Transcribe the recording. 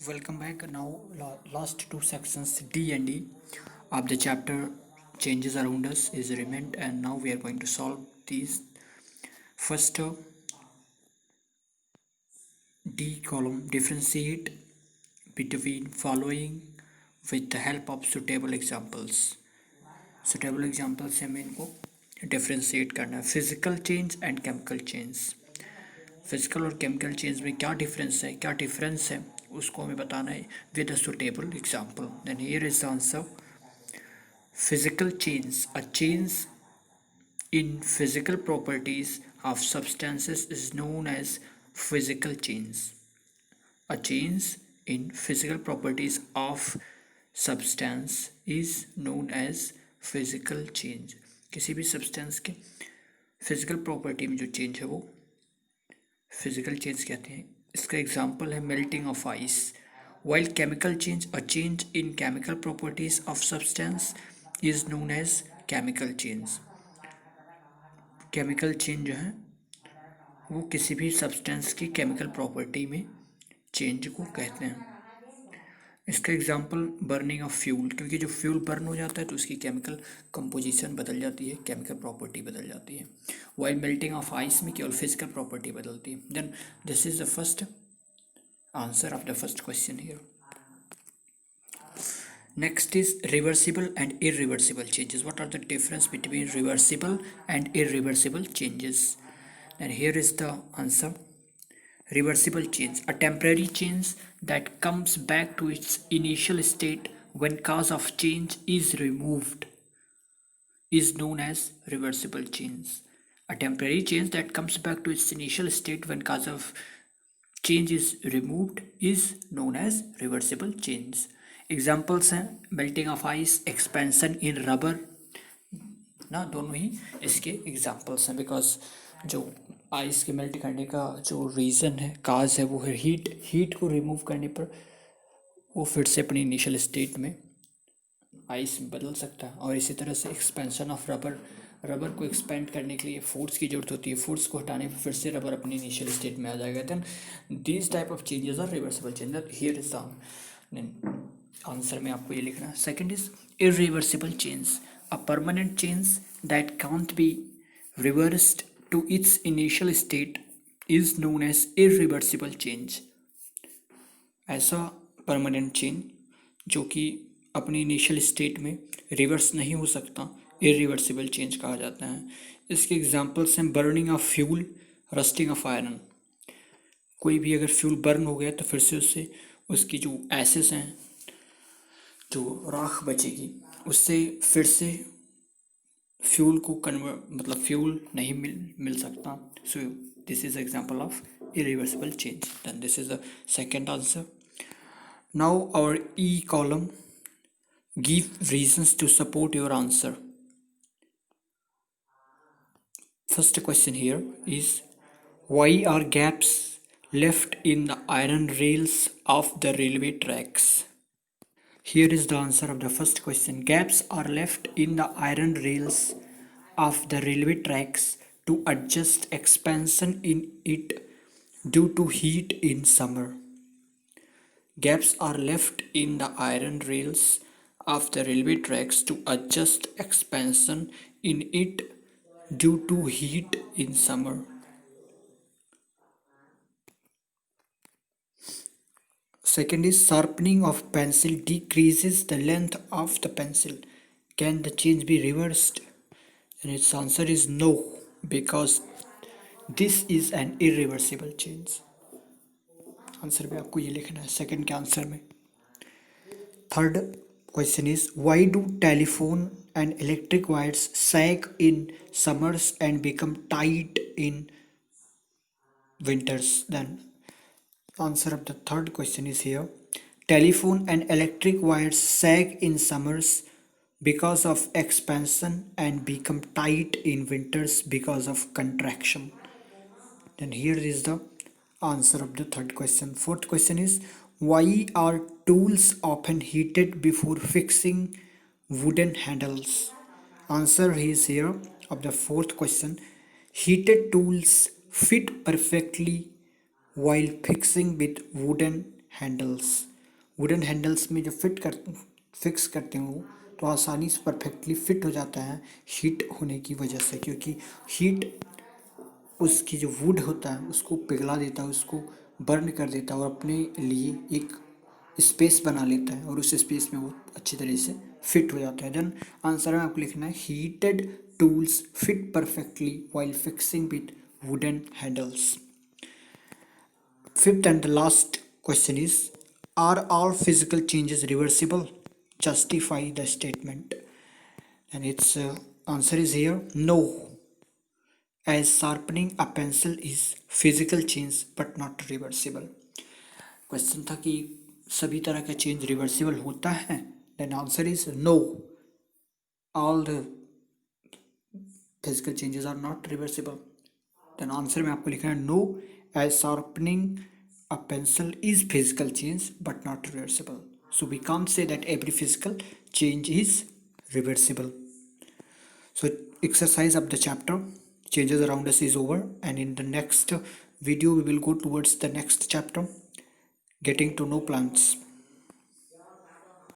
Welcome back. Now, last two sections D and E of the chapter changes around us is remained, and now we are going to solve these. First, D column differentiate between following with the help of suitable examples. Suitable examples से हमें इनको differentiate करना है. Physical change and chemical change. Physical और chemical change में क्या difference है उसको हमें बताना है with a suitable example. Then here is the answer. Physical change. A change in physical properties of substances is known as physical change. A change in physical properties of substance is known as physical change. किसी भी substance के physical property में जो change है वो physical change कहते हैं. इसका example है melting of ice. While chemical change, a change in chemical properties of substance is known as chemical change. Chemical change जो है वो किसी भी सब्सटेंस की केमिकल प्रॉपर्टी में चेंज को कहते हैं. इसका एग्जांपल बर्निंग ऑफ फ्यूल, क्योंकि जो फ्यूल बर्न हो जाता है तो उसकी केमिकल कंपोजिशन बदल जाती है, केमिकल प्रॉपर्टी बदल जाती है. वाइल मेल्टिंग ऑफ आइस में केवल फिजिकल प्रॉपर्टी बदलती है. Then this is the first answer of the first question here. Next is reversible and irreversible changes. What are the difference between reversible and irreversible changes? And here is the answer. Reversible change, a temporary change that comes back to its initial state when cause of change is removed, is known as reversible change. A temporary change that comes back to its initial state when cause of change is removed is known as reversible change. Examples हैं melting of ice, expansion in rubber ना, दोनों ही इसके examples हैं. Because जो ice के melt करने का जो रीज़न है, काज है, वो है हीट को रिमूव करने पर वो फिर से अपनी इनिशियल स्टेट में आइस बदल सकता है. और इसी तरह से एक्सपेंशन ऑफ रबर को एक्सपेंड करने के लिए फोर्स की जरूरत होती है, फोर्स को हटाने पर फिर से रबर अपनी इनिशियल स्टेट में आ जाएगा. Then these type of changes are reversible change. Here is the answer में आपको ये लिखना है. Second is irreversible change, a permanent change that can't be reversed to its initial state is known as irreversible change. ऐसा permanent change जो कि अपनी initial state में रिवर्स नहीं हो सकता, इरिवर्सिबल चेंज कहा जाता है. इसके एग्जांपल्स हैं burning of fuel, rusting of iron. कोई भी अगर फ्यूल बर्न हो गया तो फिर से उससे उसकी जो एसेस हैं, जो राख बचेगी, उससे फिर से फ्यूल को मतलब फ्यूल नहीं मिल सकता. So this is example of irreversible change. Then this is the second answer. Now our E column give reasons to support your answer. First question here is why are gaps left in the iron rails of the railway tracks. Here is the answer of the first question. Gaps are left in the iron rails of the railway tracks to adjust expansion in it due to heat in summer. Gaps are left in the iron rails of the railway tracks to adjust expansion in it due to heat in summer. Second is sharpening of pencil decreases the length of the pencil. Can the change be reversed? And its answer is no, because this is an irreversible change. Answer में आपको ये लिखना है second के answer में. Third question is why do telephone and electric wires sag in summers and become tight in winters? Then answer of the third question is here. Telephone and electric wires sag in summers because of expansion and become tight in winters because of contraction. Then here is the answer of the third question. Fourth question is why are tools often heated before fixing wooden handles? Answer is here of the fourth question. Heated tools fit perfectly while fixing with wooden handles. Wooden handles में जो fix करते हैं वो तो आसानी से perfectly fit हो जाता है हीट होने की वजह से, क्योंकि हीट उसकी जो वुड होता है उसको पिघला देता है, उसको बर्न कर देता है और अपने लिए एक स्पेस बना लेता है और उस स्पेस में वो अच्छी तरह से फिट हो जाता है। देन आंसर में आपको लिखना है heated tools fit perfectly while fixing with wooden handles. Fifth and the last question is, are all physical changes reversible? Justify the statement. And its answer is here, no, as sharpening a pencil is physical change but not reversible. Question था कि सभी तरह का change reversible होता है, then answer is no, all the physical changes are not reversible. Then answer में आपको लिखना है no, as sharpening a pencil is physical change but not reversible. So we can't say that every physical change is reversible. So exercise of the chapter changes around us is over, and in the next video we will go towards the next chapter, getting to know plants.